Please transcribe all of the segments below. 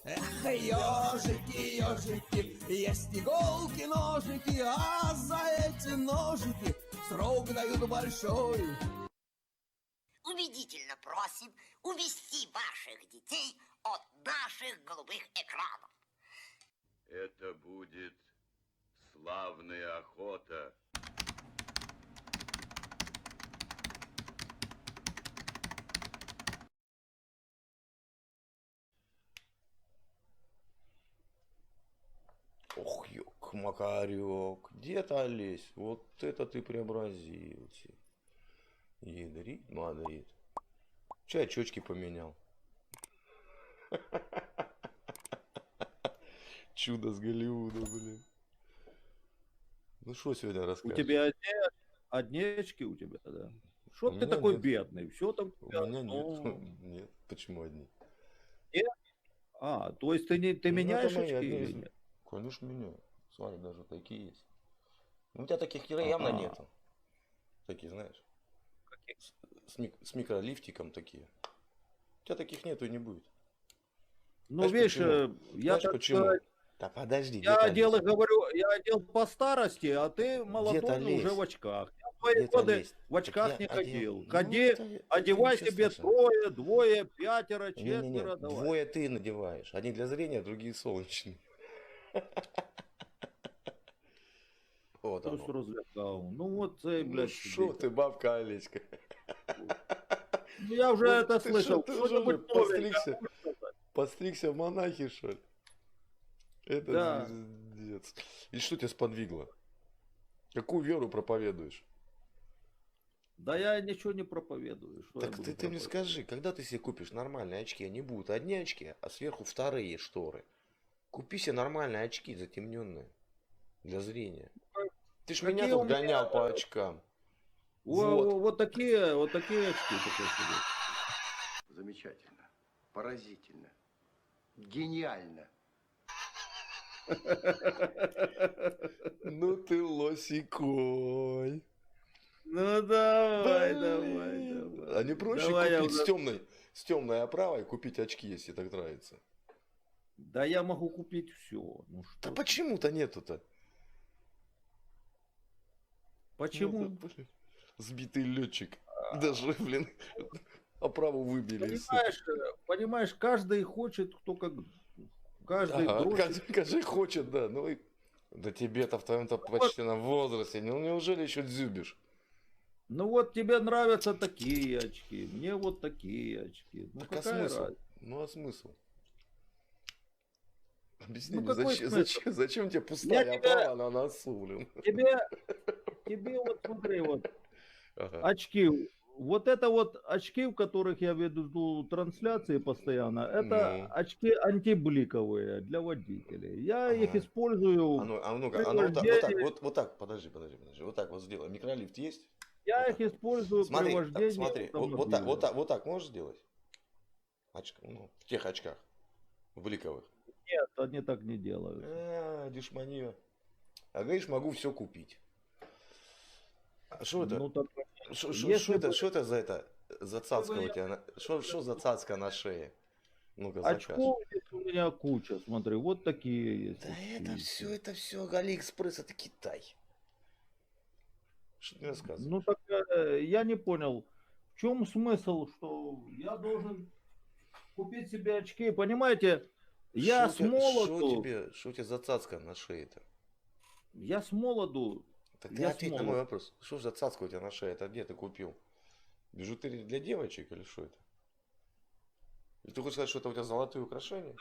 Эх, ежики, ежики, есть иголки, ножики, а за эти ножики срок дают большой. Убедительно просим увести ваших детей от наших голубых экранов. Это будет славная охота. Ох, ёк, Макарёк, где-то Олесь, вот это ты преобразился. Ядрит, Мадрид. Че очечки поменял? Чудо с Голливуда, блин. Ну что сегодня У расскажешь? тебя одни очки у тебя, да? Что У ты меня такой нет. бедный? Все там у У тебя меня нет. одно. Нет. Почему одни? Нет? А, то есть ты Ну, меняешь это мои очки одни или из... нет? Конечно, меняю. Смотри, даже такие есть. Ну, у тебя таких явно Ага. нету. Такие, знаешь. С микролифтиком такие. У тебя таких нету и не будет. Ну, Знаешь видишь, почему? я Знаешь так почему? сказать, Да подожди, я дед одел, Олесь. говорю, я одел по старости, а ты Дед молодой уже в Олесь. очках. Я в твои Дед годы Олесь. в Так очках я не одел. ходил. Ну, Ходи, это одевай ничего себе страшного. трое, двое, пятеро, Не-не-не, четверо, давай. двое ты надеваешь. Одни для зрения, другие солнечные. Вот Хтось оно. розлякав. Ну от цей, Ну блядь, шо сидить. ты, бабка Олеська? Ну я уже Ну это ты слышал. ты Что-нибудь новенькое постригся? можешь сказать? Постригся в монахи, что ли? Это Да. пиздец. И что тебя сподвигло? Какую веру проповедуешь? Да я ничего не проповедую. Что я Так буду ты мне проповедовать? скажи, когда ты себе купишь нормальные очки, они будут одни очки, а сверху вторые шторы. Купи себе нормальные очки затемненные для зрения. Ты ж меня Какие тут у меня гонял по очкам. вот такие очки ты хочешь себе? Замечательно, поразительно, гениально. Ну ты лосикой. Ну давай, Блин. давай. А не проще Давай я купить уже- с темной оправой, купить очки, если так нравится. Да я могу купить все. Ну Да что? ты. почему-то нету-то. Почему? Ну, это, блин, сбитый летчик. Даже, блин, оправу выбили. и всё. Понимаешь, каждый хочет, кто как... Каждый Ага, дрочит. каждый хочет, да. Ну и... Да тебе-то в твоем-то почтенном возрасте. Ну неужели еще дзюбишь? Ну вот тебе нравятся такие очки, мне вот такие очки. Ну Так а какая смысл? разница? Ну а смысл? Объясни Ну мне, какой смысл? зачем тебе пустая Я оправа на носу, блин? Тебе вот смотри, вот Ага. очки. Вот это вот очки, в которых я веду трансляции постоянно, это Ну. очки антибликовые для водителей. Я их Ага. использую А ну-ка, при а ну вот так, вождении. вот так, подожди. Вот так вот сделай. Микролифт есть? Я Вот их так. использую при Смотри, вождении смотри, автомобиля. вот так можешь сделать? Ну, в тех очках, в бликовых. Нет, они так не делают. Дешманье. А говоришь, могу все купить. А что это? Ну так, Что если бы это за это? За цацка бы у тебя? Что за цацка на шее? Ну-ка, закажешь. очков здесь у меня куча, смотри, вот такие есть. Да очки. это все Алиэкспресс, это Китай. Что ты рассказываешь? Ну так я не понял, в чем смысл, что я должен купить себе очки, понимаете? Я с молоду, Что у тебя за цацка на шее-то? я с молоду, Так ты я с ответь на мой молоду. вопрос. Что за цацка у тебя на шее? Это где ты купил? Бижутерия для девочек или что это? Или ты хочешь сказать, что это у тебя золотые украшения?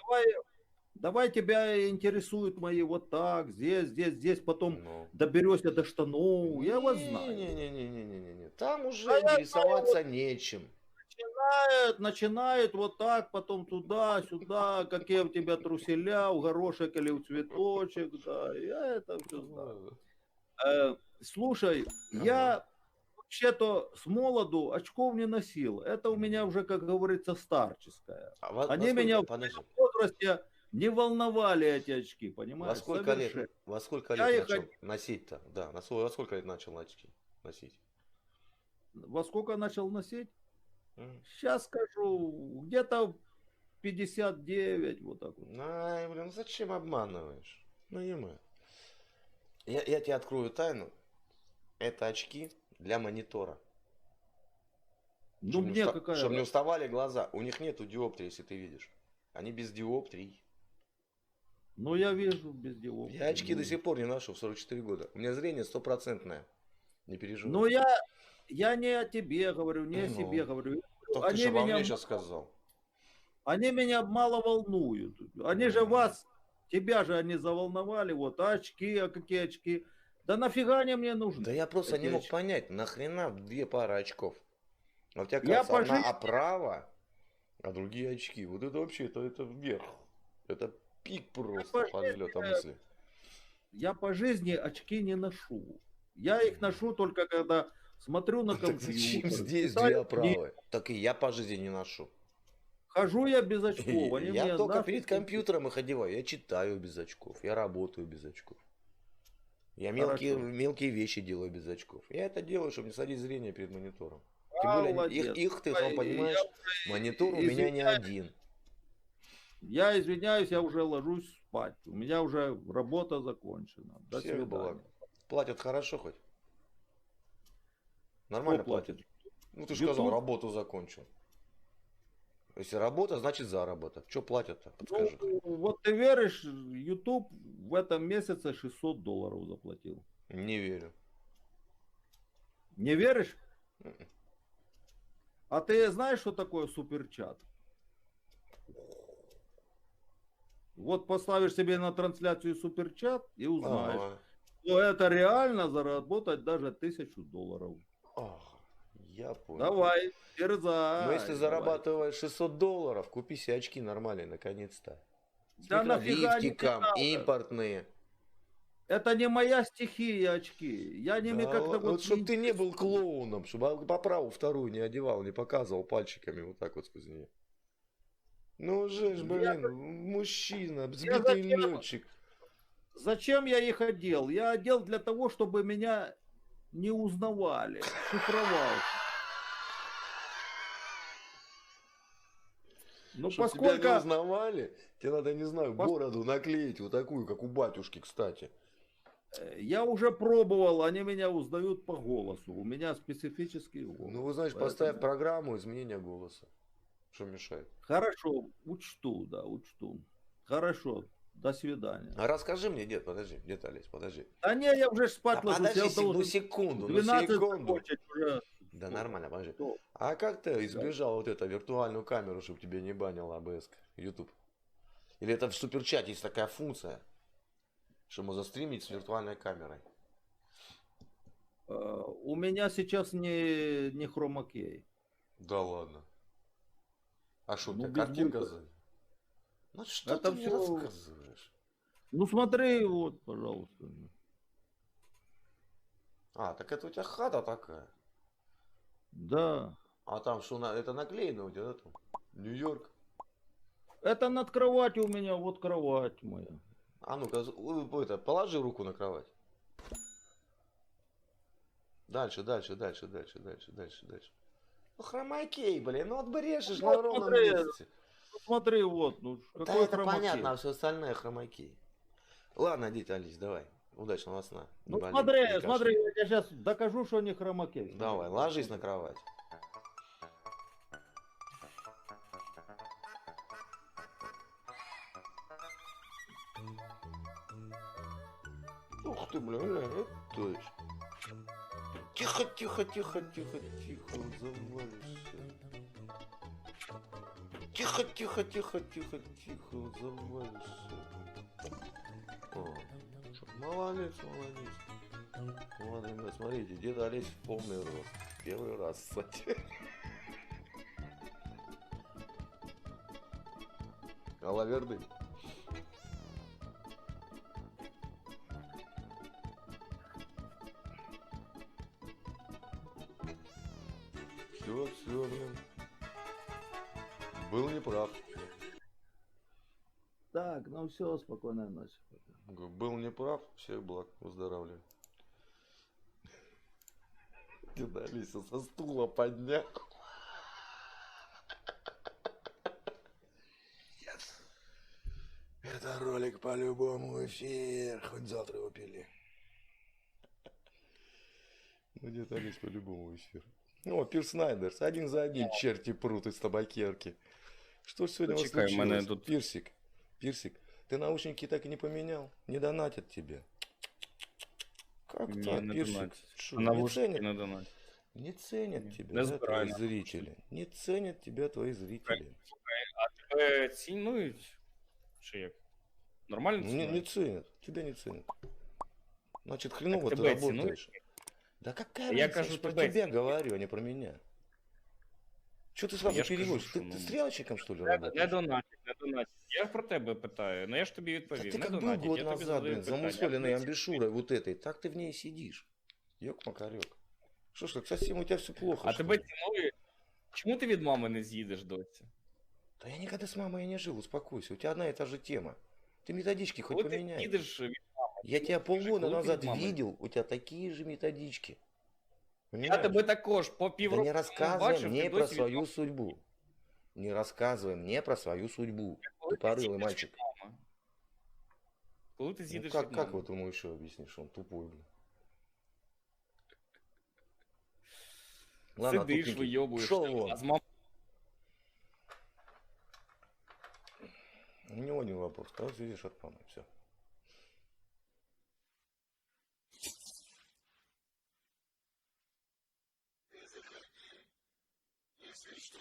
Давай тебя интересуют мои вот так, здесь, потом Ну. доберешься до штанов, я вас знаю. Не-не-не. Там уже А я интересоваться нечем. Начинает вот так, потом туда-сюда, какие у тебя труселя, в горошек или в цветочек, да, я это все знаю. Слушай, я вообще-то с молоду очков не носил, это у меня уже, как говорится, старческое. Они меня в Подожди. возрасте не волновали, эти очки, понимаешь? Совершенно. Во сколько Я лет их начал носить-то? Да, во сколько лет начал очки носить? Во сколько начал носить? М. Сейчас скажу, где-то 59, вот так вот. Ай, блин, зачем обманываешь? Ну, ема. Я тебе открою тайну. Это очки для монитора. Ну, мне какая Чтобы не разница? уставали глаза. У них нету диоптрии, если ты видишь. Они без диоптрий. Ну, я вижу без дела. Я очки до сих пор не ношу в 44 года. У меня зрение стопроцентное. Не переживай. Но я не о тебе говорю, не о Ну, себе говорю. Так ты Они что, обо меня, мне сейчас сказал? они меня мало волнуют. Они же вас, тебя же они заволновали. Вот очки, а какие очки? Да нафига они мне нужны? Да я просто эти не мог очки? понять, нахрена две пары очков? А у тебя, Я кажется, по одна жизни- оправа, а другие очки. Вот это вообще, это вверх. Это пик просто по подлета мысли. Я по жизни очки не ношу. Я их ношу только когда смотрю на Так зачем компьютер. здесь читаю две книги. оправы? Так и я по жизни не ношу. Хожу я без очков. Они Я мне только нафиг перед не- компьютером их одеваю. Я читаю без очков. Я работаю без очков. Я мелкие, Хорошо. мелкие вещи делаю без очков. Я это делаю, чтобы не садить зрение перед монитором. Тем более, Молодец. ты сам Я понимаешь, уже монитор у меня не один. Я извиняюсь, я уже ложусь спать. У меня уже работа закончена. До Всех свидания. благ. Платят хорошо хоть? Кто Нормально платит? платят? Ну ты же сказал, YouTube? работу закончил. Если работа, значит заработок. Что платят-то? Подскажи. Ну, вот ты веришь, YouTube в этом месяце $600 заплатил. Не верю. Не веришь? Мгм. А ты знаешь, что такое суперчат? Вот поставишь себе на трансляцию суперчат и узнаешь, Ага. что это реально заработать даже $1000. Ага, я понял. Давай, дерзай. Но если давай. зарабатываешь $600, купи себе очки нормальные, наконец-то. С Да нафига они микролифтиком, тебе надо? импортные. Это не моя стихия, очки. Я ними Да, как-то вот чтобы ты не был интересуюсь. клоуном, чтобы по праву вторую не одевал, не показывал пальчиками вот так вот сквозь нее. Ну уже ж, блин, мужчина, сбитый зачем? летчик. Зачем я их одел? Я одел для того, чтобы меня не узнавали. Шифровался. Ну, Чтобы тебя поскольку не узнавали, тебе надо, не знаю, бороду наклеить, вот такую, как у батюшки, кстати. я уже пробовал, они меня узнают по голосу. У меня специфический голос. Ну, вы знаешь, Поэтому- поставь программу изменения голоса. Что мешает? Хорошо, учту, да, учту. Хорошо, до свидания. А расскажи мне, дед, подожди, дед Олесь, подожди. Да не, я уже спать А ложусь. подожди, Я ну должен секунду, 12 секунду. закончить уже. Да нормально, подожди. Что? А как ты избежал вот эту виртуальную камеру, чтобы тебе не банил АБС, YouTube? Или это в суперчате есть такая функция, чтобы застримить с виртуальной камерой? У меня сейчас не хромакей. Да ладно. А что, у Ну, тебя без картинка бунта. за... Ну что Это ты мне всё- рассказываешь? Ну смотри, вот, пожалуйста. А, так это у тебя хата такая. Да. А там что, это наклеено у тебя, да, там? Нью-Йорк. Это над кроватью у меня, вот кровать моя. А ну-ка, это, положи руку на кровать. Дальше. Ну, хромакей, блин, ну отбрешешь Ну, на ровном смотри, месте. Ну, смотри, вот, ну Да какой это хромакей? понятно, а все остальное хромакей. Ладно, дядя Алис, давай. Удачного сна. Не Ну болей, смотри, не кашляй. смотри, я тебе сейчас докажу, что не хромакей. Давай, ложись на кровать. Ух ты, бля, это точно. Тихо, завалишься. Тихо, завалишься. О, что, молодец. Смотрим, смотрите, дед Олесь в полный рост. Первый раз, кстати. Алаверды. Все, блин. Был неправ. Так, ну все, спокойной ночи. Был неправ, всех благ, выздоравливай. Дед Олеся со стула поднял. Это ролик по-любому эфир. Хоть завтра его пили. Ну, где-то есть по-любому эфир. О, Пир Снайдерс. Один за одним черти прут из табакерки. Что ж сегодня у вас Почекай, у мене случилось? тут- Пирсик, ты наушники так и не поменял? Не донатят тебе. Как Ні, так, не Пирсик? донатять. Шо, А не навушники ценят? не донатять. Не ценят тебя, Не да, збираю твои на зрители. Не ценят тебя твои зрители. Тебе цінують? Чи як? Нормально Не цінують? ценят. Тебя не ценят. Значит, хреново Так ты тебя работаешь. Да какая Я разница, кажу, я ж про тебя тебя говорю, а не про меня. Что ты сразу Я ж кажу, переводишь? що, Ты ну, стрелочником, что ли, Не работаешь? донатять, не донатять. Я про тебе питаю, ну я ж тобі Так відповів. ты Не как был донатять, год я тобі назад, задаю блин, питання. замусоленной амбишурой вот этой, так ты в ней сидишь. Ёк-макарёк. Что ж, так совсем у тебя все плохо, А что тебе ли? цінують? Чому ти від мами не з'їдеш досі? Да я никогда с мамой не жил, успокойся. У тебя одна и та же тема. Ты методички хоть Коли ти поменяй. їдеш від Я тебя полгода коли ты назад від мами? видел, у тебя такие же методички. Я Понимаешь? тебе також по Да півроку не тому рассказывай бачив, мне ти про досі від свою судьбу. Не рассказывай мне про свою судьбу. Коли ти Тупорылый з'їдеш мальчик. від мами? Коли ти Ну, з'їдеш как від мами? вот ему еще объяснишь, он тупой, блин. Ладно, Сидиш, тупенький. вийобуєш, Пшел вон. а з мамою У него один вопрос. Когда съедешь от мамы, все. Если что,